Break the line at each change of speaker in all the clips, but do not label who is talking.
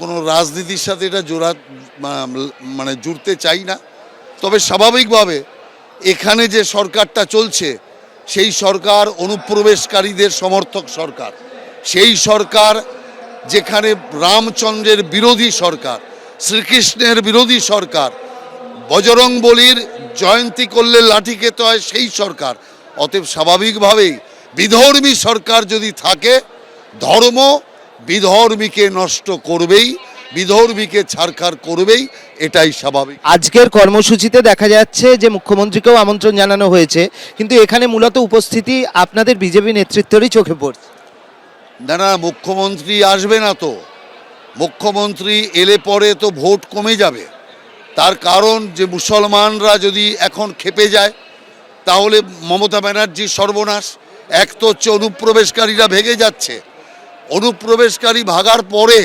কোনো রাজনীতির সাথে এটা মানে জুড়তে চাই না। তবে স্বাভাবিকভাবে এখানে যে সরকারটা চলছে সেই সরকার অনুপ্রবেশকারীদের সমর্থক সরকার, সেই সরকার যেখানে রামচন্দ্রের বিরোধী সরকার, শ্রীকৃষ্ণের বিরোধী সরকার, বজরংবলীর জয়ন্তী করলে লাঠি খেতে হয় সেই সরকার। অতএব স্বাভাবিকভাবেই বিধর্মী সরকার যদি থাকে, ধর্ম বিধর্মীকে নষ্ট করবেই, বিধর্মীকে ছারখার করবেই, এটাই স্বাভাবিক।
আজকের কর্মসূচিতে দেখা যাচ্ছে যে মুখ্যমন্ত্রীকেও আমন্ত্রণ জানানো হয়েছে, কিন্তু এখানে মূলত উপস্থিতি আপনাদের বিজেপি নেতৃত্বেরই চোখে পড়ছে।
না, মুখ্যমন্ত্রী আসবে না তো। মুখ্যমন্ত্রী এলে পরে তো ভোট কমে যাবে। তার কারণ যে মুসলমানরা যদি এখন খেপে যায় তাহলে মমতা ব্যানার্জির সর্বনাশ। এক তো হচ্ছে অনুপ্রবেশকারীরা ভেগে যাচ্ছে, অনুপ্রবেশকারী ভাগার পরে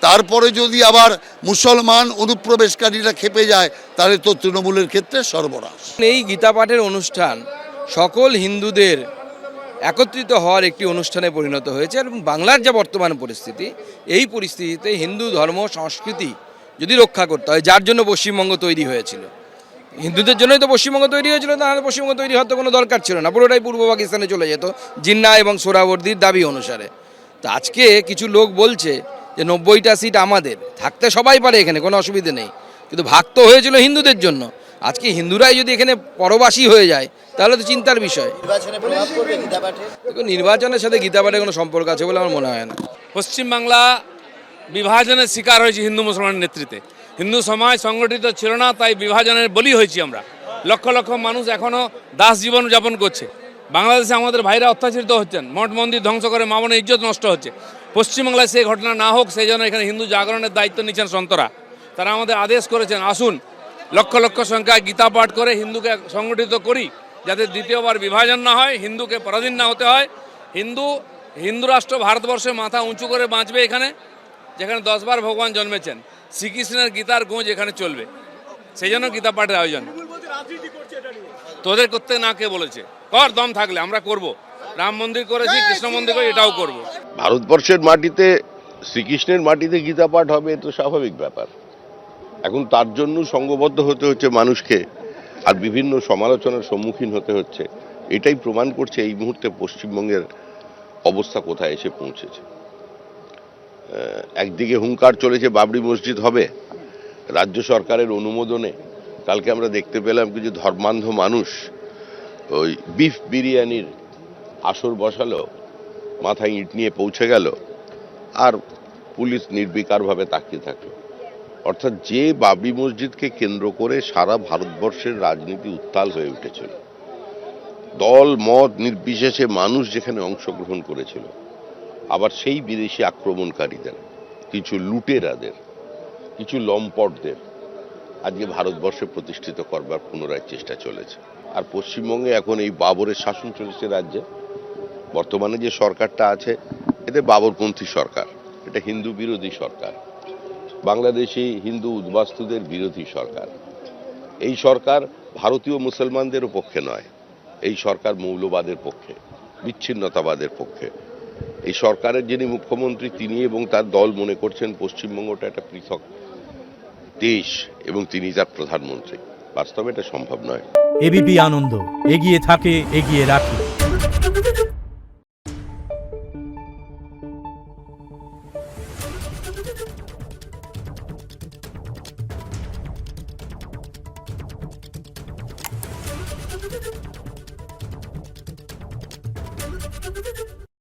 তারপরে যদি আবার মুসলমান অনুপ্রবেশকারীরা খেপে যায় তাহলে তো তৃণমূলের ক্ষেত্রে সর্বনাশ।
এই গীতা পাঠের অনুষ্ঠান সকল হিন্দুদের একত্রিত হওয়ার একটি অনুষ্ঠানে পরিণত হয়েছে এবং বাংলার যা বর্তমান পরিস্থিতি, এই পরিস্থিতিতে হিন্দু ধর্ম সংস্কৃতি যদি রক্ষা করতে হয়, যার জন্য পশ্চিমবঙ্গ তৈরি হয়েছিল, হিন্দুদের জন্যই তো পশ্চিমবঙ্গ তৈরি হয়েছিল, তাহলে পশ্চিমবঙ্গ তৈরি হওয়ার তো কোনো দরকার ছিল না, পুরোটাই পূর্ব পাকিস্তানে চলে যেত জিন্না এবং সোহরাওয়ার্দীর দাবি অনুসারে। তো আজকে কিছু লোক বলছে যে 90টা সিট আমাদের, থাকতে সবাই পারে, এখানে কোনো অসুবিধে নেই, কিন্তু ভাগ তো হয়েছিল হিন্দুদের জন্য। আজকে হিন্দুরাই যদি এখানে পরবাসী হয়ে যায় তাহলে তো চিন্তার বিষয়। নির্বাচনের সাথে গীতা পাঠের কোনো সম্পর্ক আছে বলে আমার মনে হয় না।
পশ্চিমবাংলা বিভাজনের শিকার হয়েছে হিন্দু মুসলমানের নেতৃত্বে। হিন্দু সমাজ সংগঠিত ছিল না, তাই বিভাজনের বলি হয়েছি আমরা। লক্ষ লক্ষ মানুষ এখনও দাস জীবন যাপন করছে। বাংলাদেশে আমাদের ভাইরা অত্যাচারিত হচ্ছেন, মঠ মন্দির ধ্বংস করে মা বোনের ইজ্জত নষ্ট হচ্ছে। পশ্চিমবাংলায় সেই ঘটনা না হোক সেই জন্য এখানে হিন্দু জাগরণের দায়িত্ব নিচ্ছেন সন্তরা। তারা আমাদের আদেশ করেছেন, আসুন লক্ষ লক্ষ সংখ্যায় গীতা পাঠ করে হিন্দুকে সংগঠিত করি, যাতে দ্বিতীয়বার বিভাজন না হয়, হিন্দুকে পরাধীন না হতে হয়। হিন্দু রাষ্ট্র ভারতবর্ষে মাথা উঁচু করে বাঁচবে এখানে, যেখানে 10 বার ভগবান জন্মেছেন। শ্রীকৃষ্ণের গীতার গুঁজ এখানে চলবে, সেই জন্য গীতা পাঠের আয়োজন। তোদের করতে না কে বলেছে? কর, দম থাকলে আমরা করব। রাম মন্দির করেছি, কৃষ্ণ মন্দির করে, এটাও করব।
ভারতবর্ষের মাটিতে, শ্রীকৃষ্ণের মাটিতে গীতা পাঠ হবে, এ তো স্বাভাবিক ব্যাপার। এখন তার জন্য সংঘবদ্ধ হতে হচ্ছে মানুষকে, আর বিভিন্ন সমালোচনার সম্মুখীন হতে হচ্ছে। এটাই প্রমাণ করছে এই মুহূর্তে পশ্চিমবঙ্গের অবস্থা কোথায় এসে পৌঁছেছে। একদিকে হুঙ্কার চলেছে বাবরি মসজিদ হবে, রাজ্য সরকারের অনুমোদনে কালকে আমরা দেখতে পেলাম কিছু ধর্মান্ধ মানুষ ওই বিফ বিরিয়ানির আসর বসালো, মাথায় ইট নিয়ে পৌঁছে গেল, আর পুলিশ নির্বিকারভাবে তাকিয়ে থাকলো। অর্থাৎ যে বাবরি মসজিদকে কেন্দ্র করে সারা ভারতবর্ষের রাজনীতি উত্তাল হয়ে উঠেছিল, দল মত নির্বিশেষে মানুষ যেখানে অংশগ্রহণ করেছিল, আবার সেই বিদেশি আক্রমণকারীদের, কিছু লুটেরাদের, কিছু লম্পটদের আজকে ভারতবর্ষে প্রতিষ্ঠিত করবার পুনরায় চেষ্টা চলেছে। আর পশ্চিমবঙ্গে এখন এই বাবরের শাসন চলেছে রাজ্যে। বর্তমানে যে সরকারটা আছে এতে বাবরপন্থী সরকার, এটা হিন্দু বিরোধী সরকার, বাংলাদেশি হিন্দু উদ্বাস্তুদের বিরোধী সরকার। এই সরকার ভারতীয় মুসলমানদের পক্ষে নয়, এই সরকার মৌলবাদের পক্ষে, বিচ্ছিন্নতাবাদের পক্ষে। এই সরকারের যিনি মুখ্যমন্ত্রী তিনি এবং তার দল মনে করছেন পশ্চিমবঙ্গটা একটা পৃথক দেশ এবং তিনি তার প্রধানমন্ত্রী। বাস্তবে এটা সম্ভব নয়।
এবিপি আনন্দ, এগিয়ে থাকে, এগিয়ে রাখে।